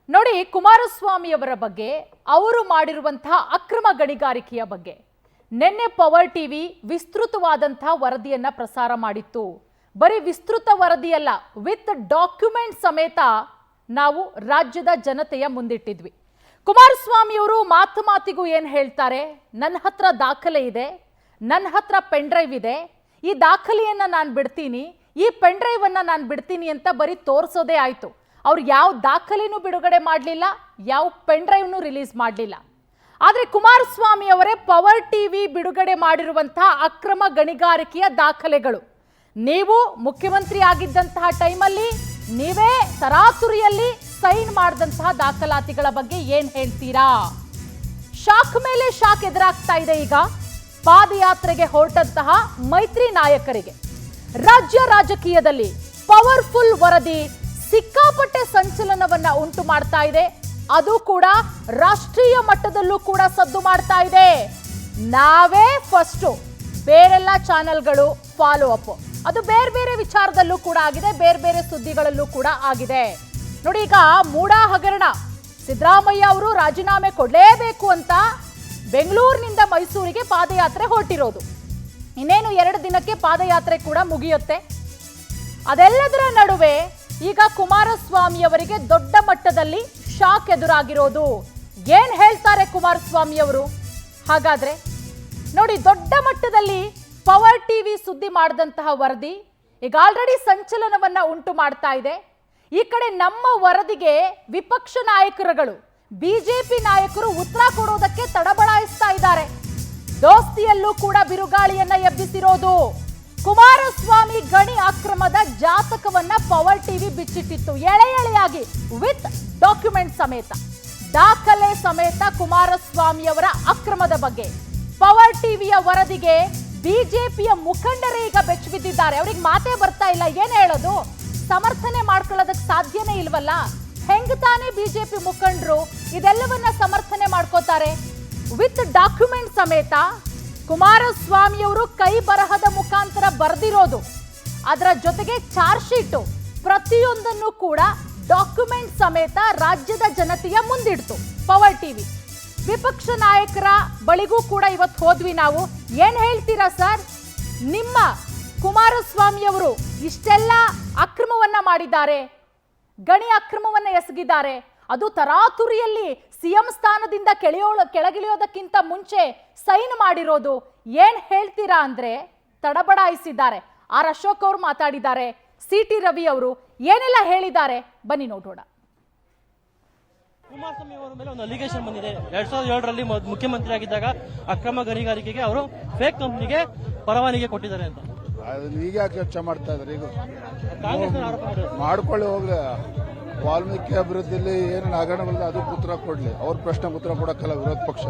ನೋಡಿ, ಕುಮಾರಸ್ವಾಮಿಯವರ ಬಗ್ಗೆ, ಅವರು ಮಾಡಿರುವಂತಹ ಅಕ್ರಮ ಗಣಿಗಾರಿಕೆಯ ಬಗ್ಗೆ ನಿನ್ನೆ ಪವರ್ ಟಿವಿ ವಿಸ್ತೃತವಾದಂತಹ ವರದಿಯನ್ನ ಪ್ರಸಾರ ಮಾಡಿತ್ತು. ಬರೀ ವಿಸ್ತೃತ ವರದಿಯಲ್ಲ, ವಿತ್ ಡಾಕ್ಯುಮೆಂಟ್ ಸಮೇತ ನಾವು ರಾಜ್ಯದ ಜನತೆಯ ಮುಂದಿಟ್ಟಿದ್ವಿ. ಕುಮಾರಸ್ವಾಮಿಯವರು ಮಾತು ಮಾತಿಗೂ ಏನು ಹೇಳ್ತಾರೆ, ನನ್ನ ಹತ್ರ ದಾಖಲೆ ಇದೆ, ನನ್ನ ಹತ್ರ ಪೆನ್ ಡ್ರೈವ್ ಇದೆ, ಈ ದಾಖಲೆಯನ್ನ ನಾನು ಬಿಡ್ತೀನಿ, ಈ ಪೆನ್ ಡ್ರೈವ್ ಅನ್ನ ನಾನು ಬಿಡ್ತೀನಿ ಅಂತ ಬರೀ ತೋರಿಸೋದೇ ಆಯ್ತು. ಅವ್ರು ಯಾವ ದಾಖಲೆನೂ ಬಿಡುಗಡೆ ಮಾಡಲಿಲ್ಲ, ಯಾವ ಪೆನ್ ಡ್ರೈವ್ನೂ ರಿಲೀಸ್ ಮಾಡಲಿಲ್ಲ. ಆದರೆ ಕುಮಾರಸ್ವಾಮಿ ಅವರೇ ಪವರ್ ಟಿವಿ ಬಿಡುಗಡೆ ಮಾಡಿರುವಂತಹ ಅಕ್ರಮ ಗಣಿಗಾರಿಕೆಯ ದಾಖಲೆಗಳು, ನೀವು ಮುಖ್ಯಮಂತ್ರಿ ಆಗಿದ್ದಂತಹ ಟೈಮಲ್ಲಿ ನೀವೇ ತರಾತುರಿಯಲ್ಲಿ ಸೈನ್ ಮಾಡಿದಂತಹ ದಾಖಲಾತಿಗಳ ಬಗ್ಗೆ ಏನ್ ಹೇಳ್ತೀರಾ? ಶಾಕ್ ಮೇಲೆ ಶಾಕ್ ಎದುರಾಗ್ತಾ ಇದೆ. ಈಗ ಪಾದಯಾತ್ರೆಗೆ ಹೊರಟಂತಹ ಮೈತ್ರಿ ನಾಯಕರಿಗೆ ರಾಜ್ಯ ರಾಜಕೀಯದಲ್ಲಿ ಪವರ್ಫುಲ್ ವರದಿ ಸಿಕ್ಕಾಪಟ್ಟೆ ಸಂಚಲನವನ್ನ ಉಂಟು ಮಾಡ್ತಾ ಇದೆ. ಅದು ಕೂಡ ರಾಷ್ಟ್ರೀಯ ಮಟ್ಟದಲ್ಲೂ ಕೂಡ ಸದ್ದು ಮಾಡ್ತಾ ಇದೆ. ನಾವೇ ಫಸ್ಟ್, ಬೇರೆಲ್ಲ ಚಾನೆಲ್ಗಳು ಫಾಲೋ ಅಪ್. ಅದು ಬೇರೆ ಬೇರೆ ವಿಚಾರದಲ್ಲೂ ಕೂಡ ಆಗಿದೆ, ಬೇರೆ ಬೇರೆ ಸುದ್ದಿಗಳಲ್ಲೂ ಕೂಡ ಆಗಿದೆ. ನೋಡಿ, ಈಗ ಮೂಡಾ ಹಗರಣ, ಸಿದ್ದರಾಮಯ್ಯ ಅವರು ರಾಜೀನಾಮೆ ಕೊಡಲೇಬೇಕು ಅಂತ ಬೆಂಗಳೂರಿನಿಂದ ಮೈಸೂರಿಗೆ ಪಾದಯಾತ್ರೆ ಹೊರಟಿರೋದು. ಇನ್ನೇನು 2 ದಿನಕ್ಕೆ ಪಾದಯಾತ್ರೆ ಕೂಡ ಮುಗಿಯುತ್ತೆ. ಅದೆಲ್ಲದರ ನಡುವೆ ಈಗ ಕುಮಾರಸ್ವಾಮಿ ಅವರಿಗೆ ದೊಡ್ಡ ಮಟ್ಟದಲ್ಲಿ ಶಾಕ್ ಎದುರಾಗಿರೋದು. ಏನ್ ಹೇಳ್ತಾರೆ ಕುಮಾರಸ್ವಾಮಿ ಅವರು? ಹಾಗಾದ್ರೆ ನೋಡಿ, ದೊಡ್ಡ ಮಟ್ಟದಲ್ಲಿ ಪವರ್ ಟಿವಿ ಸುದ್ದಿ ಮಾಡಿದಂತಹ ವರದಿ ಈಗ ಆಲ್ರೆಡಿ ಸಂಚಲನವನ್ನ ಉಂಟು ಮಾಡ್ತಾ ಇದೆ. ಈ ಕಡೆ ನಮ್ಮ ವರದಿಗೆ ವಿಪಕ್ಷ ನಾಯಕರುಗಳು, ಬಿಜೆಪಿ ನಾಯಕರು ಉತ್ತರ ಕೊಡೋದಕ್ಕೆ ತಡಬಡಾಯಿಸ್ತಾ ಇದ್ದಾರೆ. ದೋಸ್ತಿಯಲ್ಲೂ ಕೂಡ ಬಿರುಗಾಳಿಯನ್ನ ಎಬ್ಬಿಸಿರೋದು. ಕುಮಾರಸ್ವಾಮಿ ಗಣಿ ಅಕ್ರಮದ ಜಾತಕವನ್ನ ಪವರ್ ಟಿವಿ ಬಿಚ್ಚಿಟ್ಟಿತ್ತು, ಎಳೆ ಎಳೆಯಾಗಿ ವಿತ್ ಡಾಕ್ಯುಮೆಂಟ್ ಸಮೇತ, ದಾಖಲೆ ಸಮೇತ. ಕುಮಾರಸ್ವಾಮಿ ಅವರ ಅಕ್ರಮದ ಬಗ್ಗೆ ಪವರ್ ಟಿವಿಯ ವರದಿಗೆ ಬಿಜೆಪಿಯ ಮುಖಂಡರೇ ಈಗ ಬೆಚ್ಚ ಬಿದ್ದಿದ್ದಾರೆ. ಅವ್ರಿಗೆ ಮಾತೇ ಬರ್ತಾ ಇಲ್ಲ, ಏನ್ ಹೇಳೋದು? ಸಮರ್ಥನೆ ಮಾಡ್ಕೊಳ್ಳೋದಕ್ಕೆ ಸಾಧ್ಯನೇ ಇಲ್ವಲ್ಲ. ಹೆಂಗ್ ತಾನೇ ಬಿಜೆಪಿ ಮುಖಂಡರು ಇದೆಲ್ಲವನ್ನ ಸಮರ್ಥನೆ ಮಾಡ್ಕೋತಾರೆ? ವಿತ್ ಡಾಕ್ಯುಮೆಂಟ್ ಸಮೇತ ಕುಮಾರಸ್ವಾಮಿ ಅವರು ಕೈ ಬರಹದ ಮುಖಾಂತರ ಬರೆದಿರೋದು, ಅದರ ಜೊತೆಗೆ ಚಾರ್ಜ್ ಶೀಟು, ಪ್ರತಿಯೊಂದನ್ನು ಕೂಡ ಡಾಕ್ಯುಮೆಂಟ್ ಸಮೇತ ರಾಜ್ಯದ ಜನತೆಯ ಮುಂದಿಡ್ತು ಪವರ್ ಟಿವಿ. ವಿಪಕ್ಷ ನಾಯಕರ ಬಳಿಗೂ ಕೂಡ ಇವತ್ತು ಹೋದ್ವಿ ನಾವು. ಏನ್ ಹೇಳ್ತೀರಾ ಸರ್? ನಿಮ್ಮ ಕುಮಾರಸ್ವಾಮಿ ಅವರು ಇಷ್ಟೆಲ್ಲ ಅಕ್ರಮವನ್ನ ಮಾಡಿದ್ದಾರೆ, ಗಣಿ ಅಕ್ರಮವನ್ನ ಎಸಗಿದ್ದಾರೆ, ಅದು ತರಾತುರಿಯಲ್ಲಿ ಸಿಎಂ ಸ್ಥಾನದಿಂದ ಕೆಳಗಿಳಿಯೋದಕ್ಕಿಂತ ಮುಂಚೆ ಸೈನ್ ಮಾಡಿರೋದು. ಏನ್ ಹೇಳ್ತೀರಾ ಅಂದ್ರೆ ತಡಬಡಾಯಿಸಿದ್ದಾರೆ. ಆರ್ ಅಶೋಕ್ ಅವರು ಮಾತಾಡಿದ್ದಾರೆ, ಸಿಟಿ ರವಿ ಅವರು ಏನೆಲ್ಲ ಹೇಳಿದ್ದಾರೆ ಬನ್ನಿ ನೋಡೋಣ. ಕುಮಾರಸ್ವಾಮಿ ಅವರ ಮೇಲೆ ಒಂದು ಅಲಿಗೇಷನ್ ಬಂದಿದೆ. 2007ರಲ್ಲಿ ಮುಖ್ಯಮಂತ್ರಿ ಆಗಿದ್ದಾಗ ಅಕ್ರಮ ಗಣಿಗಾರಿಕೆಗೆ ಅವರು ಫೇಕ್ ಕಂಪ್ನಿಗೆ ಪರವಾನಗಿ ಕೊಟ್ಟಿದ್ದಾರೆ ಅಂತ. ಈಗ ಯಾಕೆ ಚರ್ಚೆ ಮಾಡ್ತಾ ಇದ್ದಾರೆ? ಈಗ ಕಾಂಗ್ರೆಸ್ ಆರೋಪ ಮಾಡ್ಕೊಳ್ಳಿ, ಹೋಗ್ಲಿ. ವಾಲ್ಮೀಕಿ ಅಭಿವೃದ್ಧಿಯಲ್ಲಿ ಏನೇನು ಹಗರಣಗಳಿದೆ ಅದಕ್ಕೆ ಉತ್ತರ ಕೊಡ್ಲಿ. ಅವ್ರ ಪ್ರಶ್ನೆಗೆ ಉತ್ತರ ಕೊಡಕ್ಕಲ್ಲ ವಿರೋಧ ಪಕ್ಷ.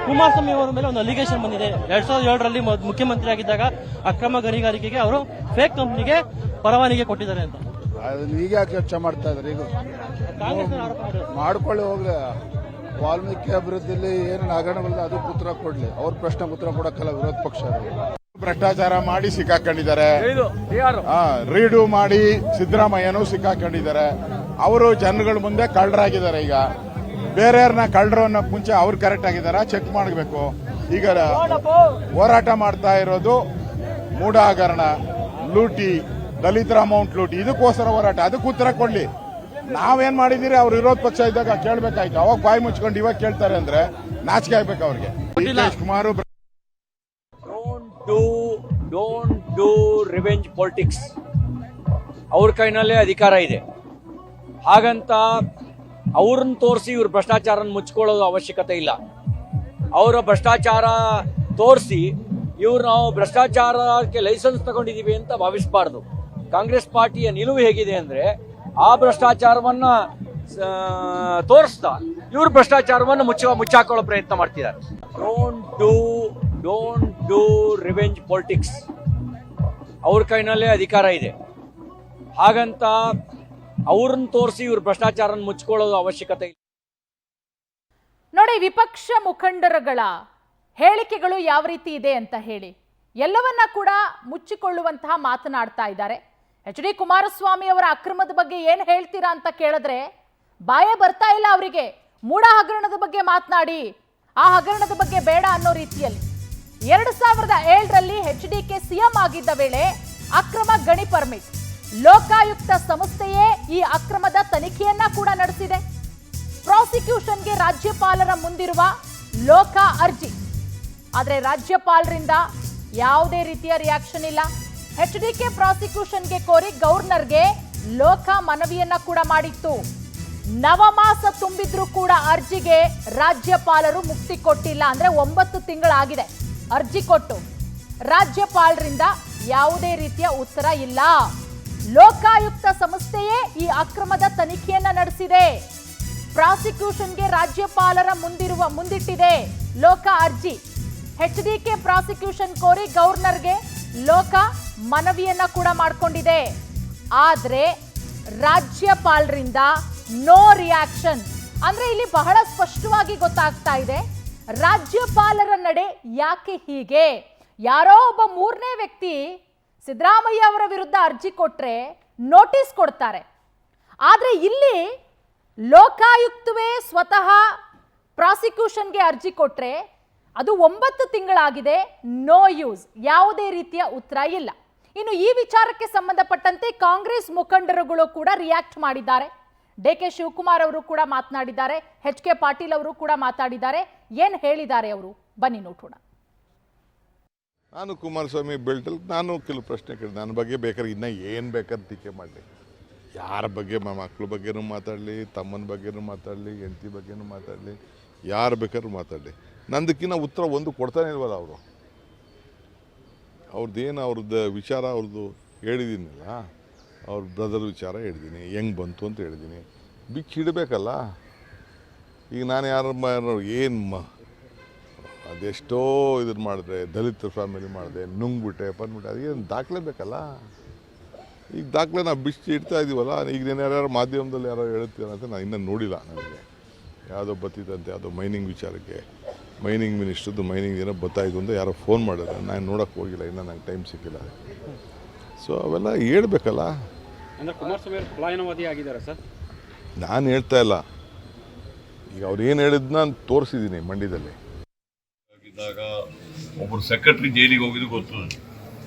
ಕುಮಾರಸ್ವಾಮಿ ಅವರ ಮೇಲೆ ಒಂದು ಅಲಿಗೇಷನ್ ಬಂದಿದೆ. 2007ರಲ್ಲಿ ಮುಖ್ಯಮಂತ್ರಿ ಆಗಿದ್ದಾಗ ಅಕ್ರಮ ಗಣಿಗಾರಿಕೆಗೆ ಅವರು ಫೇಕ್ ಕಂಪ್ನಿಗೆ ಪರವಾನಗಿ ಕೊಟ್ಟಿದ್ದಾರೆ ಅಂತ. ಈಗ ಯಾಕೆ ಚರ್ಚೆ ಮಾಡ್ತಾ ಇದ್ದಾರೆ? ಈಗ ಕಾಂಗ್ರೆಸ್ ಆರೋಪ ಮಾಡ್ಕೊಳ್ಳಿ, ಹೋಗ್ಲಿ. ವಾಲ್ಮೀಕಿ ಅಭಿವೃದ್ಧಿಯಲ್ಲಿ ಏನೇನು ಹಗರಣಗಳಿದೆ ಅದಕ್ಕೆ ಉತ್ತರ ಕೊಡ್ಲಿ. ಅವ್ರ ಪ್ರಶ್ನೆಗೆ ಉತ್ತರ ಕೊಡಕ್ಕಲ್ಲ ವಿರೋಧ ಪಕ್ಷ. ಭ್ರಷ್ಟಾಚಾರ ಮಾಡಿ ಸಿಕ್ಕಾಕೊಂಡಿದ್ದಾರೆ, ರೀಡು ಮಾಡಿ ಸಿದ್ದರಾಮಯ್ಯನೂ ಸಿಕ್ಕಾಕೊಂಡಿದ್ದಾರೆ. ಅವರು ಜನಗಳ ಮುಂದೆ ಕಳ್ಳರಾಗಿದ್ದಾರೆ. ಈಗ ಬೇರೆಯವ್ರನ್ನ ಕಳ್ಳರನ್ನ ಮುಂಚೆ ಅವ್ರು ಕರೆಕ್ಟ್ ಆಗಿದಾರ ಚೆಕ್ ಮಾಡಬೇಕು. ಈಗ ಹೋರಾಟ ಮಾಡ್ತಾ ಇರೋದು ಮೂಡಾ ಹಗರಣ, ಲೂಟಿ, ದಲಿತರ ಅಮೌಂಟ್ ಲೂಟಿ, ಇದಕ್ಕೋಸ್ಕರ ಹೋರಾಟ. ಅದಕ್ಕೆ ಉತ್ತರ ಕೊಡ್ಲಿ. ನಾವೇನ್ ಮಾಡಿದಿರಿ? ಅವ್ರು ವಿರೋಧ ಪಕ್ಷ ಇದ್ದಾಗ ಕೇಳ್ಬೇಕಾಯ್ತು. ಅವಾಗ ಬಾಯಿ ಮುಚ್ಕೊಂಡು ಇವಾಗ ಕೇಳ್ತಾರೆ ಅಂದ್ರೆ ನಾಚಿಕೆ ಆಗ್ಬೇಕು ಅವ್ರಿಗೆ. Kumar don't do revenge politics. ಅವ್ರ ಕೈನಲ್ಲೇ ಅಧಿಕಾರ ಇದೆ, ಹಾಗಂತ ಅವ್ರನ್ನ ತೋರಿಸಿ ಇವ್ರ ಭ್ರಷ್ಟಾಚಾರ ಮುಚ್ಕೊಳ್ಳೋದು ಅವಶ್ಯಕತೆ ಇಲ್ಲ. ಅವರ ಭ್ರಷ್ಟಾಚಾರ ತೋರಿಸಿ ಇವ್ರು ನಾವು ಭ್ರಷ್ಟಾಚಾರಕ್ಕೆ ಲೈಸೆನ್ಸ್ ತಗೊಂಡಿದೀವಿ ಅಂತ ಭಾವಿಸಬಾರ್ದು. ಕಾಂಗ್ರೆಸ್ ಪಾರ್ಟಿಯ ನಿಲುವು ಹೇಗಿದೆ ಅಂದ್ರೆ, ಆ ಭ್ರಷ್ಟಾಚಾರವನ್ನ ತೋರಿಸ್ತಾ ಇವ್ರ ಭ್ರಷ್ಟಾಚಾರವನ್ನು ಮುಚ್ಚಾಕೊಳ್ಳೋ ಪ್ರಯತ್ನ ಮಾಡ್ತಿದ್ದಾರೆ. Don't do revenge politics. ಅವ್ರ ಕೈನಲ್ಲೇ ಅಧಿಕಾರ ಇದೆ, ಹಾಗಂತ ಅವ್ರನ್ನ ತೋರಿಸಿ ಇವ್ರ ಭ್ರಷ್ಟಾಚಾರ ಮುಚ್ಕೊಳ್ಳೋದು ಅವಶ್ಯಕತೆ ಇಲ್ಲ. ನೋಡಿ, ವಿಪಕ್ಷ ಮುಖಂಡರುಗಳ ಹೇಳಿಕೆಗಳು ಯಾವ ರೀತಿ ಇದೆ ಅಂತ ಹೇಳಿ ಎಲ್ಲವನ್ನ ಕೂಡ ಮುಚ್ಚಿಕೊಳ್ಳುವಂತಹ ಮಾತನಾಡ್ತಾ ಇದ್ದಾರೆ. ಎಚ್ ಡಿ ಕುಮಾರಸ್ವಾಮಿ ಅವರ ಅಕ್ರಮದ ಬಗ್ಗೆ ಏನ್ ಹೇಳ್ತೀರಾ ಅಂತ ಕೇಳಿದ್ರೆ ಬಾಯೇ ಬರ್ತಾ ಇಲ್ಲ ಅವರಿಗೆ. ಮೂಡ ಹಗರಣದ ಬಗ್ಗೆ ಮಾತನಾಡಿ, ಆ ಹಗರಣದ ಬಗ್ಗೆ ಬೇಡ ಅನ್ನೋ ರೀತಿಯಲ್ಲಿ 2007ರಲ್ಲಿ HDK ಸಿಎಂ ಆಗಿದ್ದ ವೇಳೆ ಅಕ್ರಮ ಗಣಿ ಪರ್ಮಿಟ್, ಲೋಕಾಯುಕ್ತ ಸಂಸ್ಥೆಯೇ ಈ ಅಕ್ರಮದ ತನಿಖೆಯನ್ನ ಕೂಡ ನಡೆಸಿದೆ. ಪ್ರಾಸಿಕ್ಯೂಷನ್ಗೆ ರಾಜ್ಯಪಾಲರ ಮುಂದಿರುವ ಲೋಕ ಅರ್ಜಿ, ಆದರೆ ರಾಜ್ಯಪಾಲರಿಂದ ಯಾವುದೇ ರೀತಿಯ ರಿಯಾಕ್ಷನ್ ಇಲ್ಲ. HDK ಪ್ರಾಸಿಕ್ಯೂಷನ್ಗೆ ಕೋರಿ ಗವರ್ನರ್ಗೆ ಲೋಕ ಮನವಿಯನ್ನ ಕೂಡ ಮಾಡಿತ್ತು. ನವಮಾಸ ತುಂಬಿದ್ರೂ ಕೂಡ ಅರ್ಜಿಗೆ ರಾಜ್ಯಪಾಲರು ಮುಕ್ತಿ ಕೊಟ್ಟಿಲ್ಲ. ಅಂದ್ರೆ 9 ತಿಂಗಳಾಗಿದೆ ಅರ್ಜಿ ಕೊಟ್ಟು, ರಾಜ್ಯಪಾಲರಿಂದ ಯಾವುದೇ ರೀತಿಯ ಉತ್ತರ ಇಲ್ಲ. ಲೋಕಾಯುಕ್ತ ಸಂಸ್ಥೆಯೇ ಈ ಅಕ್ರಮದ ತನಿಖೆಯನ್ನ ನಡೆಸಿದೆ. ಪ್ರಾಸಿಕ್ಯೂಷನ್ಗೆ ರಾಜ್ಯಪಾಲರ ಮುಂದಿಟ್ಟಿದೆ ಲೋಕ ಅರ್ಜಿ. HDK ಪ್ರಾಸಿಕ್ಯೂಷನ್ ಕೋರಿ ಗವರ್ನರ್ಗೆ ಲೋಕ ಮನವಿಯನ್ನ ಕೂಡ ಮಾಡಿಕೊಂಡಿದೆ. ಆದ್ರೆ ರಾಜ್ಯಪಾಲರಿಂದ ನೋ ರಿಯಾಕ್ಷನ್. ಅಂದ್ರೆ ಇಲ್ಲಿ ಬಹಳ ಸ್ಪಷ್ಟವಾಗಿ ಗೊತ್ತಾಗ್ತಾ ಇದೆ ರಾಜ್ಯಪಾಲರ ನಡೆ ಯಾಕೆ ಹೀಗೆ. ಯಾರೋ ಒಬ್ಬ 3ನೇ ವ್ಯಕ್ತಿ ಸಿದ್ದರಾಮಯ್ಯ ಅವರ ವಿರುದ್ಧ ಅರ್ಜಿ ಕೊಟ್ರೆ ನೋಟಿಸ್ ಕೊಡ್ತಾರೆ. ಆದ್ರೆ ಇಲ್ಲಿ ಲೋಕಾಯುಕ್ತವೇ ಸ್ವತಃ ಪ್ರಾಸಿಕ್ಯೂಷನ್ಗೆ ಅರ್ಜಿ ಕೊಟ್ರೆ ಅದು 9 ತಿಂಗಳಾಗಿದೆ, ನೋ ಯೂಸ್, ಯಾವುದೇ ರೀತಿಯ ಉತ್ತರ ಇಲ್ಲ. ಇನ್ನು ಈ ವಿಚಾರಕ್ಕೆ ಸಂಬಂಧಪಟ್ಟಂತೆ ಕಾಂಗ್ರೆಸ್ ಮುಖಂಡರುಗಳು ಕೂಡ ರಿಯಾಕ್ಟ್ ಮಾಡಿದ್ದಾರೆ. DK ಶಿವಕುಮಾರ್ ಅವರು ಕೂಡ ಮಾತನಾಡಿದ್ದಾರೆ, HK ಪಾಟೀಲ್ ಅವರು ಕೂಡ ಮಾತಾಡಿದ್ದಾರೆ. ಏನ್ ಹೇಳಿದ್ದಾರೆ ಅವರು ಬನ್ನಿ ನೋಡೋಣ. ನಾನು ಕುಮಾರಸ್ವಾಮಿ ಬೆಲ್ಟಲ್ಲಿ ನಾನು ಕೆಲವು ಪ್ರಶ್ನೆ ಕೇಳಿದೆ. ನನ್ನ ಬಗ್ಗೆ ಬೇಕಾದ್ರೆ ಇನ್ನೂ ಏನು ಬೇಕಾದ್ರೆ ಟೀಕೆ ಮಾಡಲಿ, ಯಾರ ಬಗ್ಗೆ ಮಕ್ಕಳ ಬಗ್ಗೆನೂ ಮಾತಾಡಲಿ, ತಮ್ಮನ ಬಗ್ಗೆನೂ ಮಾತಾಡಲಿ, ಹೆಂಡತಿ ಬಗ್ಗೆನೂ ಮಾತಾಡಲಿ, ಯಾರು ಬೇಕಾದ್ರೂ ಮಾತಾಡಲಿ. ನಂದಕ್ಕಿಂತ ಉತ್ತರ ಒಂದು ಕೊಡ್ತಾನೆ ಇಲ್ವಲ್ಲ ಅವರು. ಅವ್ರದ್ದು ವಿಚಾರ ಅವ್ರದ್ದು ಹೇಳಿದ್ದೀನಲ್ಲ, ಅವ್ರ ಬ್ರದರ್ ವಿಚಾರ ಹೇಳಿದ್ದೀನಿ, ಹೆಂಗೆ ಬಂತು ಅಂತ ಹೇಳಿದ್ದೀನಿ. ಬಿಚ್ಚಿಡಬೇಕಲ್ಲ. ಈಗ ನಾನು ಏನು ಅದೆಷ್ಟೋ ಇದನ್ನು ಮಾಡಿದ್ರೆ, ದಲಿತ ಫ್ಯಾಮಿಲಿ ಮಾಡಿದೆ, ನುಂಗ್ಬಿಟ್ಟೆ ಬಂದ್ಬಿಟ್ಟೆ, ಅದೇನು ದಾಖಲೆ ಬೇಕಲ್ಲ. ಈಗ ದಾಖಲೆ ನಾವು ಬಿಚ್ಚಿ ಇಡ್ತಾ ಇದ್ದೀವಲ್ಲ. ಈಗ ನಾನು ಯಾರು ಮಾಧ್ಯಮದಲ್ಲಿ ಯಾರೋ ಹೇಳ್ತೀರ ಅಂತ ನಾನು ಇನ್ನೂ ನೋಡಿಲ್ಲ. ನನಗೆ ಯಾವುದೋ ಬತ್ತಿದಂತೆ, ಯಾವುದೋ ಮೈನಿಂಗ್ ವಿಚಾರಕ್ಕೆ, ಮೈನಿಂಗ್ ಮಿನಿಸ್ಟ್ರದ್ದು ಮೈನಿಂಗ್ ಏನೋ ಬತ್ತಾಯಿತು ಅಂತ ಯಾರೋ ಫೋನ್ ಮಾಡಿದ್ರೆ ನಾನು ನೋಡೋಕ್ಕೆ ಹೋಗಿಲ್ಲ, ಇನ್ನೂ ನಂಗೆ ಟೈಮ್ ಸಿಕ್ಕಿಲ್ಲ. ಸೊ ಅವೆಲ್ಲ ಹೇಳ್ಬೇಕಲ್ಲ. ಅಂದರೆ ಕುಮಾರಸ್ವಾಮಿ ಅವರು ಪಲಾಯನವಾದಿ ಆಗಿದ್ದಾರೆ ಸರ್? ನಾನು ಹೇಳ್ತಾ ಇಲ್ಲ. ಈಗ ಅವ್ರು ಏನು ಹೇಳಿದ್ನ ನಾನು ತೋರಿಸಿದ್ದೀನಿ ಮಂಡ್ಯದಲ್ಲಿ. ಇದ್ದಾಗ ಒಬ್ಬರು ಸೆಕ್ರೆಟರಿ ಜೈಲಿಗೆ ಹೋಗಿದ್ದು ಗೊತ್ತು.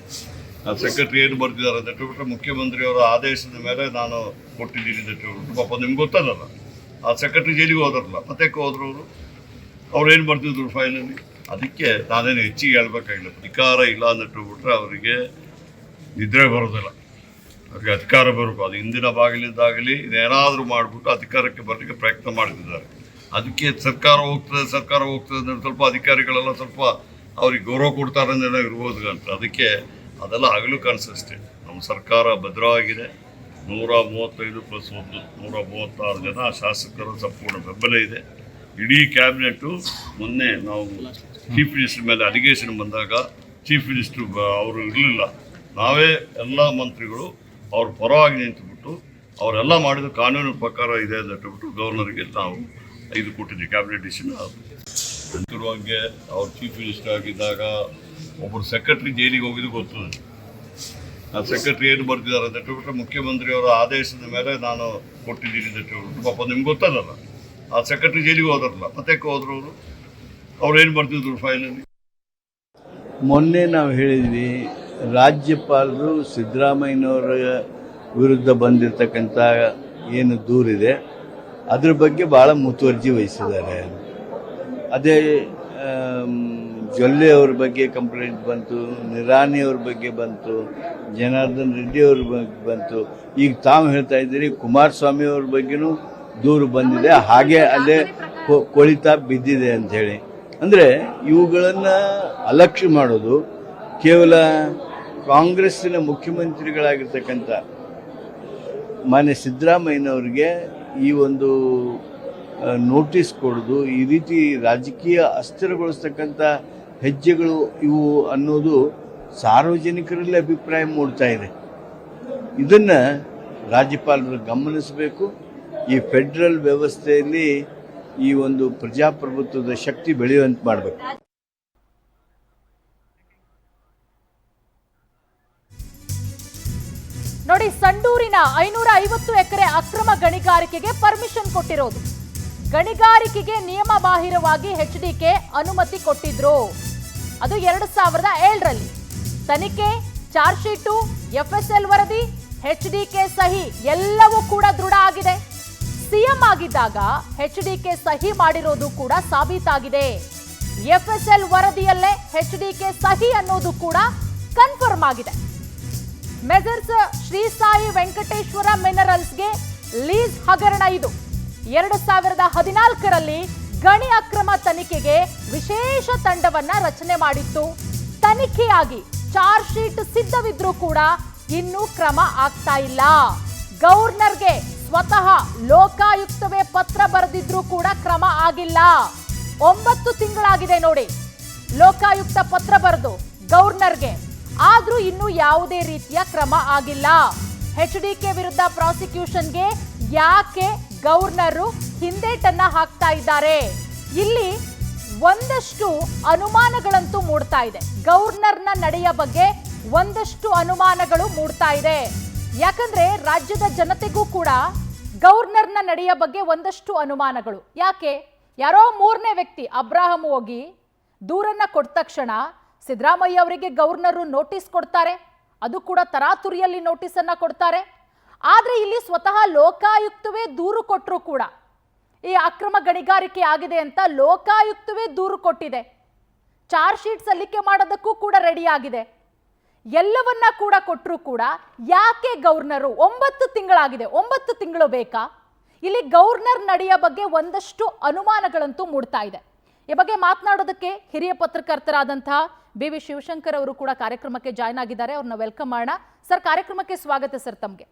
ಆ ಸೆಕ್ರೆಟರಿ ಏನು ಬರ್ತಿದ್ದಾರೆ ಅಂತ ಹೇಳ್ಬಿಟ್ರೆ ಮುಖ್ಯಮಂತ್ರಿಯವರ ಆದೇಶದ ಮೇಲೆ ನಾನು ಕೊಟ್ಟಿದ್ದೀನಿ ಅಂತ ಹೇಳ್ಬಿಟ್ಟು ಪಾಪ ನಿಮ್ಗೆ ಗೊತ್ತಲ್ಲ. ಆ ಸೆಕ್ರೆಟರಿ ಜೈಲಿಗೆ ಹೋದ್ರಲ್ಲ, ಮತ್ತೆ ಹೋದ್ರು ಅವ್ರು ಏನು ಬರ್ತಿದ್ರು ಫೈಲಲ್ಲಿ. ಅದಕ್ಕೆ ನಾನೇನು ಹೆಚ್ಚಿಗೆ ಹೇಳ್ಬೇಕಾಗಿಲ್ಲ. ಅಧಿಕಾರ ಇಲ್ಲ ಅಂತ ಹೇಳ್ಬಿಟ್ರೆ ಅವರಿಗೆ ನಿದ್ರೆ ಬರೋದಿಲ್ಲ. ಅವ್ರಿಗೆ ಅಧಿಕಾರ ಬರಬೇಕು. ಅದು ಹಿಂದಿನ ಬಾಗಿಲಿದ್ದಾಗಲಿ ಇದೇನಾದರೂ ಮಾಡಿಬಿಟ್ಟು ಅಧಿಕಾರಕ್ಕೆ ಬರಲಿಕ್ಕೆ ಪ್ರಯತ್ನ ಮಾಡ್ತಿದ್ದಾರೆ. ಅದಕ್ಕೆ ಸರ್ಕಾರ ಹೋಗ್ತದೆ ಅಂದರೆ ಸ್ವಲ್ಪ ಅಧಿಕಾರಿಗಳೆಲ್ಲ ಸ್ವಲ್ಪ ಅವ್ರಿಗೆ ಗೌರವ ಕೊಡ್ತಾರೆ ಅಂತೆಲ್ಲ ಇರ್ಬೋದು ಅಂತ. ಅದಕ್ಕೆ ಅದೆಲ್ಲ ಹಗಲು ಕನಸಷ್ಟೇ. ನಮ್ಮ ಸರ್ಕಾರ ಭದ್ರವಾಗಿದೆ. 135+1 136 ಜನ ಶಾಸಕರ ಸಂಪೂರ್ಣ ಬೆಂಬಲ ಇದೆ. ಇಡೀ ಕ್ಯಾಬಿನೆಟ್ಟು ಮೊನ್ನೆ ನಾವು ಚೀಫ್ ಮಿನಿಸ್ಟರ್ ಮೇಲೆ ಅಲಿಗೇಷನ್ ಬಂದಾಗ ಚೀಫ್ ಮಿನಿಸ್ಟ್ರು ಅವರು ಇರಲಿಲ್ಲ, ನಾವೇ ಎಲ್ಲ ಮಂತ್ರಿಗಳು ಅವ್ರ ಪರವಾಗಿ ನಿಂತುಬಿಟ್ಟು ಅವರೆಲ್ಲ ಮಾಡಿದ ಕಾನೂನು ಪ್ರಕಾರ ಇದೆ ಅಂತ ಹೇಳ್ಬಿಟ್ಟು ಗವರ್ನರ್ಗೆ ನಾವು 5 ಕೊಟ್ಟಿದ್ವಿ ಕ್ಯಾಬಿನೆಟ್ ಡಿಸಿಷನ್. ಅಂತಿರುವಾಗೆ ಅವ್ರು ಚೀಫ್ ಮಿನಿಸ್ಟರ್ ಆಗಿದ್ದಾಗ ಒಬ್ಬರು ಸೆಕ್ರೆಟರಿ ಜೈಲಿಗೆ ಹೋಗಿದ್ದು ಗೊತ್ತು. ಆ ಸೆಕ್ರೆಟರಿ ಏನು ಬರ್ತಿದ್ದಾರೆ ಅಂತ ಹೇಳ್ಬಿಟ್ರೆ ಮುಖ್ಯಮಂತ್ರಿಯವರ ಆದೇಶದ ಮೇಲೆ ನಾನು ಕೊಟ್ಟಿದ್ದೀನಿ ಅಂತ ಹೇಳ್ಬಿಟ್ಟು ಪಾಪ ನಿಮ್ಗೆ ಗೊತ್ತಲ್ಲ. ಆ ಸೆಕ್ರೆಟರಿ ಜೈಲಿಗೆ ಹೋದ್ರಲ್ಲ, ಮತ್ತೆ ಹೋದ್ರು ಅವ್ರು ಏನು ಬರ್ತಿದ್ರು ಫೈಲಲ್ಲಿ. ಮೊನ್ನೆ ನಾವು ಹೇಳಿದ್ವಿ, ರಾಜ್ಯಪಾಲರು ಸಿದ್ದರಾಮಯ್ಯನವರ ವಿರುದ್ಧ ಬಂದಿರತಕ್ಕಂಥ ಏನು ದೂರಿದೆ ಅದ್ರ ಬಗ್ಗೆ ಭಾಳ ಮುತುವರ್ಜಿ ವಹಿಸಿದ್ದಾರೆ. ಅದೇ ಜೊಲ್ಲೆ ಅವ್ರ ಬಗ್ಗೆ ಕಂಪ್ಲೇಂಟ್ ಬಂತು, ನಿರಾಣಿ ಅವ್ರ ಬಗ್ಗೆ ಬಂತು, ಜನಾರ್ದನ್ ರೆಡ್ಡಿ ಅವ್ರ ಬಗ್ಗೆ ಬಂತು. ಈಗ ತಾವು ಹೇಳ್ತಾ ಇದ್ದೀರಿ ಕುಮಾರಸ್ವಾಮಿ ಅವ್ರ ಬಗ್ಗೆನೂ ದೂರು ಬಂದಿದೆ, ಹಾಗೆ ಅಲ್ಲೇ ಕೊಳಿತಾ ಬಿದ್ದಿದೆ ಅಂಥೇಳಿ. ಅಂದರೆ ಇವುಗಳನ್ನು ಅಲಕ್ಷ್ಯ ಮಾಡೋದು ಕೇವಲ ಕಾಂಗ್ರೆಸ್ಸಿನ ಮುಖ್ಯಮಂತ್ರಿಗಳಾಗಿರ್ತಕ್ಕಂಥ ಮಾನ್ಯ ಸಿದ್ದರಾಮಯ್ಯನವ್ರಿಗೆ ಈ ಒಂದು ನೋಟಿಸ್ ಕೊಡೋದು, ಈ ರೀತಿ ರಾಜಕೀಯ ಅಸ್ಥಿರಗೊಳಿಸ್ತಕ್ಕಂಥ ಹೆಜ್ಜೆಗಳು ಇವು ಅನ್ನೋದು ಸಾರ್ವಜನಿಕರಲ್ಲಿ ಅಭಿಪ್ರಾಯ ಮೂಡ್ತಾ ಇದೆ. ಇದನ್ನು ರಾಜ್ಯಪಾಲರು ಗಮನಿಸಬೇಕು. ಈ ಫೆಡರಲ್ ವ್ಯವಸ್ಥೆಯಲ್ಲಿ ಈ ಒಂದು ಪ್ರಜಾಪ್ರಭುತ್ವದ ಶಕ್ತಿ ಬೆಳೆಯುವಂತೆ ಮಾಡಬೇಕು. ನೋಡಿ, ನೋಡಿ, ಸಂಡೂರಿನ 550 ಎಕರೆ ಅಕ್ರಮ ಗಣಿಗಾರಿಕೆಗೆ ಪರ್ಮಿಷನ್ ಕೊಟ್ಟಿರೋದು. ಗಣಿಗಾರಿಕೆಗೆ ನಿಯಮ ಬಾಹಿರವಾಗಿ ಎಚ್ಡಿಕೆ ಅನುಮತಿ ಕೊಟ್ಟಿದ್ರು. ಅದು 2007ರಲ್ಲಿ. ತನಿಖೆ, ಚಾರ್ಜ್ ಶೀಟು, ಎಫ್ಎಸ್ಎಲ್ ವರದಿ, ಎಚ್ಡಿಕೆ ಸಹಿ ಎಲ್ಲವೂ ಕೂಡ ದೃಢ ಆಗಿದೆ. ಸಿಎಂ ಆಗಿದ್ದಾಗ ಎಚ್ಡಿಕೆ ಸಹಿ ಮಾಡಿರೋದು ಕೂಡ ಸಾಬೀತಾಗಿದೆ. ಎಫ್ಎಸ್ಎಲ್ ವರದಿಯಲ್ಲೇ ಎಚ್ಡಿಕೆ ಸಹಿ ಅನ್ನೋದು ಕೂಡ ಕನ್ಫರ್ಮ್ ಆಗಿದೆ. ಮೆಜರ್ಸ್ ಶ್ರೀ ಸಾಯಿ ವೆಂಕಟೇಶ್ವರ ಮಿನರಲ್ಸ್ಗೆ ಲೀಸ್ ಹಗರಣ ಇದು. 2014ರಲ್ಲಿ ಗಣಿ ಅಕ್ರಮ ತನಿಖೆಗೆ ವಿಶೇಷ ತಂಡವನ್ನ ರಚನೆ ಮಾಡಿತ್ತು. ತನಿಖೆಯಾಗಿ ಚಾರ್ಜ್ ಶೀಟ್ ಸಿದ್ಧವಿದ್ರೂ ಕೂಡ ಇನ್ನೂ ಕ್ರಮ ಆಗ್ತಾ ಇಲ್ಲ. ಗವರ್ನರ್ಗೆ ಸ್ವತಃ ಲೋಕಾಯುಕ್ತವೇ ಪತ್ರ ಬರೆದಿದ್ರೂ ಕೂಡ ಕ್ರಮ ಆಗಿಲ್ಲ. 9 ತಿಂಗಳಾಗಿದೆ ನೋಡಿ ಲೋಕಾಯುಕ್ತ ಪತ್ರ ಬರೆದು ಗವರ್ನರ್ಗೆ, ಆದ್ರೂ ಇನ್ನೂ ಯಾವುದೇ ರೀತಿಯ ಕ್ರಮ ಆಗಿಲ್ಲ. ಎಚ್ಡಿಕೆ ವಿರುದ್ಧ ಪ್ರಾಸಿಕ್ಯೂಷನ್ಗೆ ಯಾಕೆ ಗವರ್ನರು ಹಿಂದೇಟನ್ನ ಹಾಕ್ತಾ ಇದ್ದಾರೆ? ಇಲ್ಲಿ ಒಂದಷ್ಟು ಅನುಮಾನಗಳಂತೂ ಮೂಡ್ತಾ ಇದೆ. ಗವರ್ನರ್ನ ನಡೆಯ ಬಗ್ಗೆ ಒಂದಷ್ಟು ಅನುಮಾನಗಳು ಮೂಡ್ತಾ ಇದೆ. ಯಾಕಂದ್ರೆ ರಾಜ್ಯದ ಜನತೆಗೂ ಕೂಡ ಗವರ್ನರ್ನ ನಡೆಯ ಬಗ್ಗೆ ಒಂದಷ್ಟು ಅನುಮಾನಗಳು. ಯಾಕೆ? ಯಾರೋ 3ನೇ ವ್ಯಕ್ತಿ ಅಬ್ರಾಹಂ ಹೋಗಿ ದೂರನ್ನ ಕೊಟ್ಟ ತಕ್ಷಣ ಸಿದ್ದರಾಮಯ್ಯ ಅವರಿಗೆ ಗವರ್ನರು ನೋಟಿಸ್ ಕೊಡ್ತಾರೆ. ಅದು ಕೂಡ ತರಾತುರಿಯಲ್ಲಿ ನೋಟಿಸ್ ಅನ್ನ ಕೊಡ್ತಾರೆ. ಆದ್ರೆ ಇಲ್ಲಿ ಸ್ವತಃ ಲೋಕಾಯುಕ್ತವೇ ದೂರು ಕೊಟ್ಟರು ಕೂಡ ಈ ಅಕ್ರಮ ಗಣಿಗಾರಿಕೆ ಆಗಿದೆ ಅಂತ ಲೋಕಾಯುಕ್ತವೇ ದೂರು ಕೊಟ್ಟಿದೆ. ಚಾರ್ಜ್ ಶೀಟ್ ಸಲ್ಲಿಕೆ ಮಾಡೋದಕ್ಕೂ ಕೂಡ ರೆಡಿ ಆಗಿದೆ. ಎಲ್ಲವನ್ನ ಕೂಡ ಕೊಟ್ಟರು ಕೂಡ ಯಾಕೆ ಗವರ್ನರು 9 ತಿಂಗಳಾಗಿದೆ, 9 ತಿಂಗಳು ಬೇಕಾ? ಇಲ್ಲಿ ಗವರ್ನರ್ ನಡೆಯ ಬಗ್ಗೆ ಒಂದಷ್ಟು ಅನುಮಾನಗಳಂತೂ ಮೂಡ್ತಾ ಇದೆ. ಈ ಬಗ್ಗೆ ಮಾತನಾಡೋದಕ್ಕೆ ಹಿರಿಯ ಪತ್ರಕರ್ತರಾದಂತಹ BV ಶಿವಶಂಕರ್ ಅವರು ಕೂಡ ಕಾರ್ಯಕ್ರಮಕ್ಕೆ ಜಾಯ್ನ್ ಆಗಿದ್ದಾರೆ. ಅವ್ರನ್ನ ವೆಲ್ಕಮ್ ಮಾಡೋಣ. ಸರ್, ಕಾರ್ಯಕ್ರಮಕ್ಕೆ ಸ್ವಾಗತ ಸರ್ ತಮಗೆ.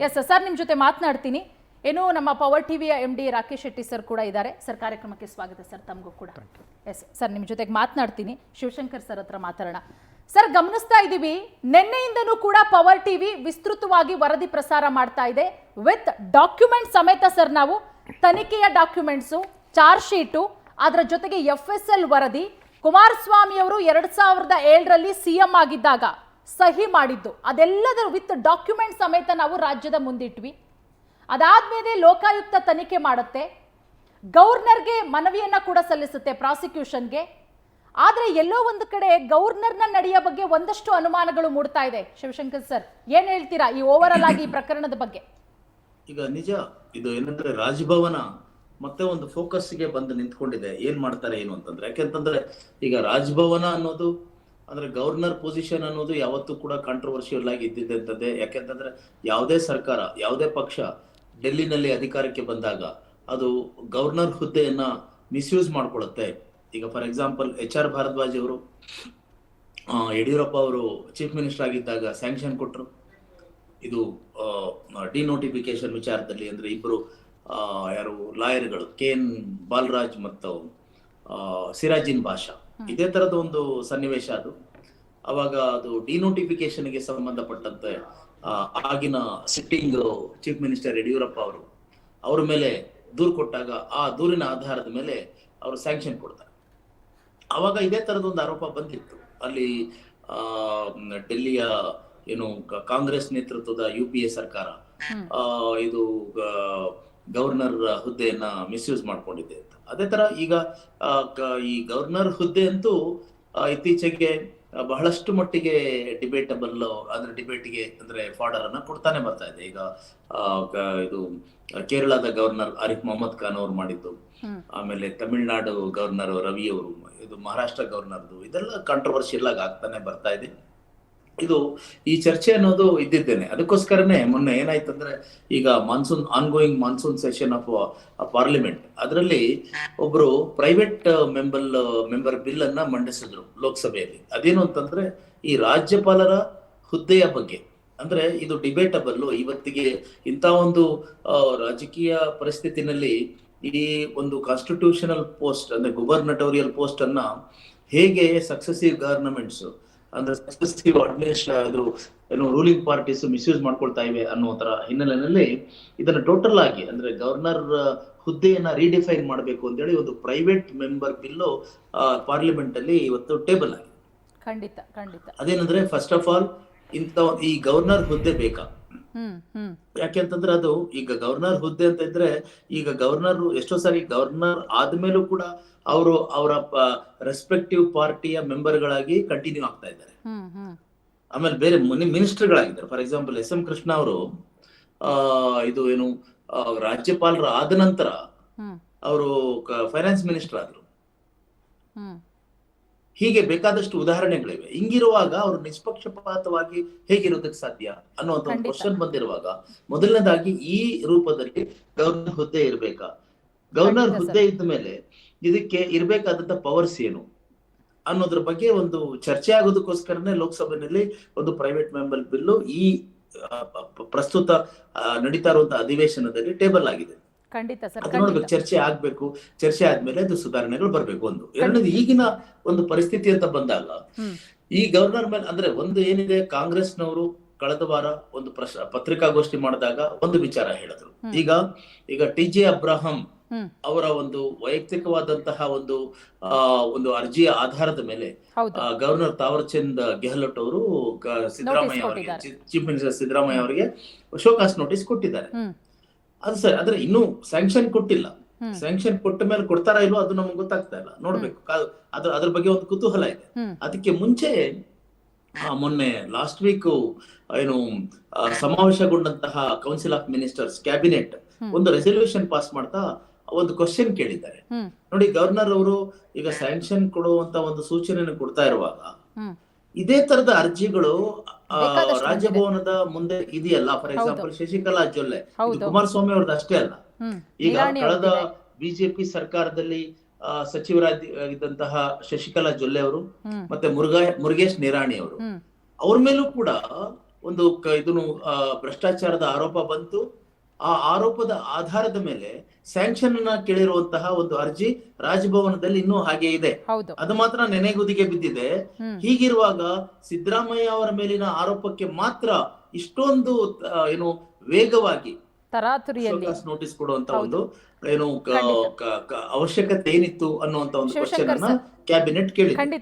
ಎಸ್ ಸರ್, ನಿಮ್ಮ ಜೊತೆ ಮಾತನಾಡ್ತೀನಿ. ಏನು ನಮ್ಮ ಪವರ್ ಟಿವಿಯ MD ರಾಕೇಶ್ ಶೆಟ್ಟಿ ಸರ್ ಕೂಡ ಇದ್ದಾರೆ. ಸರ್, ಕಾರ್ಯಕ್ರಮಕ್ಕೆ ಸ್ವಾಗತ ಸರ್ ತಮಗೂ ಕೂಡ. ಎಸ್ ಸರ್, ನಿಮ್ಮ ಜೊತೆಗೆ ಮಾತನಾಡ್ತೀನಿ. ಶಿವಶಂಕರ್ ಸರ್ ಹತ್ರ ಮಾತಾಡೋಣ. ಸರ್, ಗಮನಿಸ್ತಾ ಇದ್ದೀವಿ ನಿನ್ನೆಯಿಂದನೂ ಕೂಡ ಪವರ್ ಟಿವಿ ವಿಸ್ತೃತವಾಗಿ ವರದಿ ಪ್ರಸಾರ ಮಾಡ್ತಾ ಇದೆ ವಿತ್ ಡಾಕ್ಯುಮೆಂಟ್ ಸಮೇತ. ಸರ್, ನಾವು ತನಿಖೆಯ ಡಾಕ್ಯುಮೆಂಟ್ಸು, ಚಾರ್ಜ್ ಶೀಟು, ಅದರ ಜೊತೆಗೆ FSL ವರದಿ, ಕುಮಾರಸ್ವಾಮಿ ಅವರು 2007ರಲ್ಲಿ CM ಆಗಿದ್ದಾಗ ಸಹಿ ಮಾಡಿದ್ದು, ಅದೆಲ್ಲದರ ವಿತ್ ಡಾಕ್ಯುಮೆಂಟ್ ಸಮೇತ ನಾವು ರಾಜ್ಯದ ಮುಂದಿಟ್ವಿ. ಅದಾದ್ಮೇಲೆ ಲೋಕಾಯುಕ್ತ ತನಿಖೆ ಮಾಡುತ್ತೆ, ಗವರ್ನರ್ಗೆ ಮನವಿಯನ್ನ ಕೂಡ ಸಲ್ಲಿಸುತ್ತೆ ಪ್ರಾಸಿಕ್ಯೂಷನ್ಗೆ. ಆದ್ರೆ ಎಲ್ಲೋ ಒಂದು ಕಡೆ ಗವರ್ನರ್ನ ನಡೆಯ ಬಗ್ಗೆ ಒಂದಷ್ಟು ಅನುಮಾನಗಳು ಮೂಡ್ತಾ ಇದೆ. ಶಿವಶಂಕರ್ ಸರ್, ಏನ್ ಹೇಳ್ತೀರಾ ಈ ಓವರ್ ಆಲ್ ಆಗಿ ಈ ಪ್ರಕರಣದ ಬಗ್ಗೆ? ಈಗ ನಿಜ ಇದು ಏನಂದ್ರೆ ರಾಜಭವನ ಮತ್ತೆ ಒಂದು ಫೋಕಸ್ಗೆ ಬಂದು ನಿಂತ್ಕೊಂಡಿದೆ. ಏನ್ ಮಾಡ್ತಾರೆ ಏನು ಅಂತಂದ್ರೆ, ಯಾಕೆಂತಂದ್ರೆ ಈಗ ರಾಜಭವನ ಅನ್ನೋದು ಅಂದ್ರೆ ಗವರ್ನರ್ ಪೊಸಿಷನ್ ಅನ್ನೋದು ಯಾವತ್ತೂ ಕೂಡ ಕಾಂಟ್ರವರ್ಷಿಯಲ್ ಆಗಿ ಇದ್ದಿದ್ದಂಥದ್ದೇ. ಯಾಕೆಂತಂದ್ರೆ ಯಾವುದೇ ಸರ್ಕಾರ, ಯಾವುದೇ ಪಕ್ಷ ಡೆಲ್ಲಿನಲ್ಲಿ ಅಧಿಕಾರಕ್ಕೆ ಬಂದಾಗ ಅದು ಗವರ್ನರ್ ಹುದ್ದೆಯನ್ನ ಮಿಸ್ಯೂಸ್ ಮಾಡ್ಕೊಳ್ಳುತ್ತೆ. ಈಗ ಫಾರ್ ಎಕ್ಸಾಂಪಲ್ HR ಭಾರದ್ವಾಜ್ ಅವರು ಯಡಿಯೂರಪ್ಪ ಅವರು ಚೀಫ್ ಮಿನಿಸ್ಟರ್ ಆಗಿದ್ದಾಗ ಸ್ಯಾಂಕ್ಷನ್ ಕೊಟ್ಟರು. ಇದು ಡಿನೋಟಿಫಿಕೇಶನ್ ವಿಚಾರದಲ್ಲಿ. ಅಂದ್ರೆ ಇಬ್ಬರು ಯಾರು ಲಾಯರ್ಗಳು, KN ಬಾಲರಾಜ್ ಮತ್ತು ಸಿರಾಜಿನ್ ಬಾಷಾ, ಇದೇ ತರದ ಒಂದು ಸನ್ನಿವೇಶ ಅದು. ಅವಾಗ ಅದು ಡಿನೋಟಿಫಿಕೇಶನ್ಗೆ ಸಂಬಂಧಪಟ್ಟಂತೆ ಆಗಿನ ಸಿಟ್ಟಿಂಗ್ ಚೀಫ್ ಮಿನಿಸ್ಟರ್ ಯಡಿಯೂರಪ್ಪ ಅವರು ಅವ್ರ ಮೇಲೆ ದೂರು ಕೊಟ್ಟಾಗ ಆ ದೂರಿನ ಆಧಾರದ ಮೇಲೆ ಅವರು ಸ್ಯಾಂಕ್ಷನ್ ಕೊಡ್ತಾರೆ. ಅವಾಗ ಇದೇ ತರದ ಒಂದು ಆರೋಪ ಬಂದಿತ್ತು. ಅಲ್ಲಿ ಡೆಲ್ಲಿಯ ಏನು ಕಾಂಗ್ರೆಸ್ ನೇತೃತ್ವದ UPA ಸರ್ಕಾರ ಇದು ಗವರ್ನರ್ ಹುದ್ದೆಯನ್ನ ಮಿಸ್ಯೂಸ್ ಮಾಡ್ಕೊಂಡಿದೆ ಅಂತ. ಅದೇ ತರ ಈಗ ಈ ಗವರ್ನರ್ ಹುದ್ದೆ ಅಂತೂ ಇತ್ತೀಚೆಗೆ ಬಹಳಷ್ಟು ಮಟ್ಟಿಗೆ ಡಿಬೇಟಬಲ್, ಅಂದ್ರೆ ಡಿಬೇಟ್ಗೆ ಅಂದ್ರೆ ಫಾಡರ್ ಅನ್ನ ಕೊಡ್ತಾನೆ ಬರ್ತಾ ಇದೆ. ಈಗ ಇದು ಕೇರಳದ ಗವರ್ನರ್ ಆರಿಫ್ ಮೊಹಮ್ಮದ್ ಖಾನ್ ಅವರು ಮಾಡಿದ್ದು, ಆಮೇಲೆ ತಮಿಳುನಾಡು ಗವರ್ನರ್ ರವಿ ಅವರು, ಇದು ಮಹಾರಾಷ್ಟ್ರ ಗವರ್ನರ್ದು, ಇದೆಲ್ಲ ಕಾಂಟ್ರವರ್ಷಿಯಲ್ ಆಗಿ ಆಗ್ತಾನೆ ಬರ್ತಾ ಇದೆ. ಇದು ಈ ಚರ್ಚೆ ಅನ್ನೋದು ಇದ್ದಿದ್ದೇನೆ. ಅದಕ್ಕೋಸ್ಕರನೇ ಮೊನ್ನೆ ಏನಾಯ್ತಂದ್ರೆ, ಈಗ ongoing monsoon session of parliament, ಅದರಲ್ಲಿ ಒಬ್ರು ಪ್ರೈವೇಟ್ ಮೆಂಬರ್ ಬಿಲ್ ಅನ್ನ ಮಂಡಿಸಿದ್ರು ಲೋಕಸಭೆಯಲ್ಲಿ. ಅದೇನು ಅಂತಂದ್ರೆ ಈ ರಾಜ್ಯಪಾಲರ ಹುದ್ದೆಯ ಬಗ್ಗೆ. ಅಂದ್ರೆ ಇದು ಡಿಬೇಟಬಲ್. ಇವತ್ತಿಗೆ ಇಂಥ ಒಂದು ರಾಜಕೀಯ ಪರಿಸ್ಥಿತಿನಲ್ಲಿ ಈ ಒಂದು ಕಾನ್ಸ್ಟಿಟ್ಯೂಷನಲ್ ಪೋಸ್ಟ್ ಅಂದ್ರೆ ಗುಬರ್ನಟೋರಿಯಲ್ ಪೋಸ್ಟ್ ಅನ್ನ ಹೇಗೆ ಸಕ್ಸೆಸಿವ್ ಗವರ್ನಮೆಂಟ್ಸ್ ಅಂದ್ರೆ ಸಕ್ಸೆಸಿವ್ ಏನು ರೂಲಿಂಗ್ ಪಾರ್ಟೀಸ್ ಮಿಸ್ಯೂಸ್ ಮಾಡ್ಕೊಳ್ತಾ ಇವೆ ಅನ್ನೋ ತರ ಹಿನ್ನೆಲೆಯಲ್ಲಿ ಇದನ್ನ ಟೋಟಲ್ ಆಗಿ ಅಂದ್ರೆ ಗವರ್ನರ್ ಹುದ್ದೆಯನ್ನ ರೀಡಿಫೈನ್ ಮಾಡಬೇಕು ಅಂತ ಹೇಳಿ ಒಂದು ಪ್ರೈವೇಟ್ ಮೆಂಬರ್ ಬಿಲ್ಲು ಪಾರ್ಲಿಮೆಂಟ್ ಅಲ್ಲಿ ಇವತ್ತು ಟೇಬಲ್ ಆಗಿದೆ. ಖಂಡಿತ ಖಂಡಿತ. ಅದೇನಂದ್ರೆ ಫಸ್ಟ್ ಆಫ್ ಆಲ್ ಈ ಗವರ್ನರ್ ಹುದ್ದೆ ಬೇಕಾ? ಹ್ಮ್ ಹ್ಮ್ ಯಾಕೆಂತಂದ್ರೆ ಅದು ಈಗ ಗವರ್ನರ್ ಹುದ್ದೆ ಅಂತ ಇದ್ರೆ, ಈಗ ಗವರ್ನರ್ ಎಷ್ಟೋ ಸಾರಿ ಗವರ್ನರ್ ಆದ್ಮೇಲೂ ಕೂಡ ಅವರು ಅವರ ರೆಸ್ಪೆಕ್ಟಿವ್ ಪಾರ್ಟಿಯ ಮೆಂಬರ್ಗಳಾಗಿ ಕಂಟಿನ್ಯೂ ಆಗ್ತಾ ಇದ್ದಾರೆ. ಹ್ಮ್ ಹ್ಮ್ ಆಮೇಲೆ ಬೇರೆ ಮಿನಿಸ್ಟರ್ಗಳಾಗಿದ್ದಾರೆ. For example S M Krishna ಅವರು ಇದು ಏನು ರಾಜ್ಯಪಾಲರ ಆದ ನಂತರ ಹ್ಮ್ ಅವರು ಫೈನಾನ್ಸ್ ಮಿನಿಸ್ಟರ್ ಆದ್ರು. ಹ್ಮ್ ಹೀಗೆ ಬೇಕಾದಷ್ಟು ಉದಾಹರಣೆಗಳಿವೆ. ಹಿಂಗಿರುವಾಗ ಅವರು ನಿಷ್ಪಕ್ಷಪಾತವಾಗಿ ಹೇಗಿರೋದಕ್ಕೆ ಸಾಧ್ಯ ಅನ್ನುವಂತ ಒಂದು ಕ್ವಶನ್ ಬಂದಿರುವಾಗ, ಮೊದಲನೇದಾಗಿ ಈ ರೂಪದಲ್ಲಿ ಗವರ್ನರ್ ಹುದ್ದೆ ಇರ್ಬೇಕಾ? ಗವರ್ನರ್ ಹುದ್ದೆ ಇದ್ದ ಮೇಲೆ ಇದಕ್ಕೆ ಇರ್ಬೇಕಾದಂತ ಪವರ್ಸ್ ಏನು ಅನ್ನೋದ್ರ ಬಗ್ಗೆ ಒಂದು ಚರ್ಚೆ ಆಗೋದಕ್ಕೋಸ್ಕರನೇ ಲೋಕಸಭೆಯಲ್ಲಿ ಒಂದು ಪ್ರೈವೇಟ್ ಮೆಂಬರ್ ಬಿಲ್ಲು ಈ ಪ್ರಸ್ತುತ ನಡೀತಾ ಇರುವಂತಹ ಅಧಿವೇಶನದಲ್ಲಿ ಟೇಬಲ್ ಆಗಿದೆ. ಖಂಡಿತ ಸರ್, ಅದು ನೋಡ್ಬೇಕು, ಚರ್ಚೆ ಆಗ್ಬೇಕು. ಚರ್ಚೆ ಆದ್ಮೇಲೆ ಅದು ಸುಧಾರಣೆಗಳು ಬರ್ಬೇಕು. ಒಂದು ಎರಡನೇದು, ಈಗಿನ ಒಂದು ಪರಿಸ್ಥಿತಿ ಅಂತ ಬಂದಾಗ ಈ ಗವರ್ನರ್ ಮೇಲೆ ಅಂದ್ರೆ ಒಂದು ಏನಿದೆ, ಕಾಂಗ್ರೆಸ್ನವರು ಕಳೆದ ವಾರ ಒಂದು ಪತ್ರಿಕಾಗೋಷ್ಠಿ ಮಾಡಿದಾಗ ಒಂದು ವಿಚಾರ ಹೇಳಿದ್ರು. ಈಗ ಟಿ.ಜೆ. ಅಬ್ರಾಹಂ ಅವರ ಒಂದು ವೈಯಕ್ತಿಕವಾದಂತಹ ಒಂದು ಅರ್ಜಿಯ ಆಧಾರದ ಮೇಲೆ ಗವರ್ನರ್ ತಾವರ್ ಚಂದ್ ಗೆಹ್ಲೋಟ್ ಅವರು ಸಿದ್ದರಾಮಯ್ಯ ಅವರಿಗೆ, ಚೀಫ್ ಮಿನಿಸ್ಟರ್ ಸಿದ್ದರಾಮಯ್ಯ ಅವರಿಗೆ ಶೋಕಾಸ್ ನೋಟಿಸ್ ಕೊಟ್ಟಿದ್ದಾರೆ. ಅದು ಸರಿ, ಆದ್ರೆ ಇನ್ನೂ ಸ್ಯಾಂಕ್ಷನ್ ಕೊಟ್ಟಿಲ್ಲ. ಸ್ಯಾಂಕ್ಷನ್ ಕೊಟ್ಟ ಮೇಲೆ ಕೊಡ್ತಾರಾ ಇಲ್ವೋ ಅದು ನಮ್ಗೆ ಗೊತ್ತಾಗ್ತಾ ಇಲ್ಲ, ನೋಡ್ಬೇಕು. ಅದ್ರ ಬಗ್ಗೆ ಒಂದು ಕುತೂಹಲ ಇದೆ. ಅದಕ್ಕೆ ಮುಂಚೆ ಮೊನ್ನೆ ಲಾಸ್ಟ್ ವೀಕ್ ಏನು ಸಮಾವೇಶಗೊಂಡಂತಹ ಕೌನ್ಸಿಲ್ ಆಫ್ ಮಿನಿಸ್ಟರ್ಸ್ ಕ್ಯಾಬಿನೆಟ್ ಒಂದು ರೆಸಲ್ಯೂಷನ್ ಪಾಸ್ ಮಾಡ್ತಾ ಒಂದು ಕ್ವಶನ್ ಕೇಳಿದ್ದಾರೆ. ನೋಡಿ, ಗವರ್ನರ್ ಅವರು ಈಗ ಸ್ಯಾಂಕ್ಷನ್ ಕೊಡುವಂತ ಒಂದು ಸೂಚನೆಯನ್ನು ಕೊಡ್ತಾ ಇರುವಾಗ ಇದೇ ತರದ ಅರ್ಜಿಗಳು ರಾಜಭವನದ ಮುಂದೆ ಇದೆಯಲ್ಲ. ಫಾರ್ ಎಕ್ಸಾಂಪಲ್ ಶಶಿಕಲಾ ಜೊಲ್ಲೆ, ಕುಮಾರಸ್ವಾಮಿ ಅವ್ರದ್ದು ಅಷ್ಟೇ ಅಲ್ಲ, ಈಗ ಕಳೆದ ಬಿಜೆಪಿ ಸರ್ಕಾರದಲ್ಲಿ ಸಚಿವರಾಗಿದ್ದಂತಹ ಶಶಿಕಲಾ ಜೊಲ್ಲೆ ಅವರು ಮತ್ತೆ ಮುರುಗೇಶ್ ನಿರಾಣಿ ಅವರು, ಅವ್ರ ಮೇಲೂ ಕೂಡ ಒಂದು ಇದನ್ನು ಭ್ರಷ್ಟಾಚಾರದ ಆರೋಪ ಬಂತು. ಆ ಆರೋಪದ ಆಧಾರದ ಮೇಲೆ ಸ್ಯಾಂಕ್ಷನ್ ಅನ್ನ ಕೇಳಿರುವಂತಹ ಒಂದು ಅರ್ಜಿ ರಾಜಭವನದಲ್ಲಿ ಇನ್ನೂ ಹಾಗೆ ಇದೆ. ಅದು ಮಾತ್ರ ನೆನೆಗುದಿಗೆ ಬಿದ್ದಿದೆ. ಹೀಗಿರುವಾಗ ಸಿದ್ದರಾಮಯ್ಯ ಅವರ ಮೇಲಿನ ಆರೋಪಕ್ಕೆ ಮಾತ್ರ ಇಷ್ಟೊಂದು ಏನು ವೇಗವಾಗಿ ನೋಟಿಸ್ ಕೊಡುವಂತ ಒಂದು ಏನು ಅವಶ್ಯಕತೆ ಏನಿತ್ತು ಅನ್ನುವಂತ ಒಂದು ಕ್ವಶನ್ ಅನ್ನ ಕ್ಯಾಬಿನೆಟ್ ಕೇಳಿದೆ.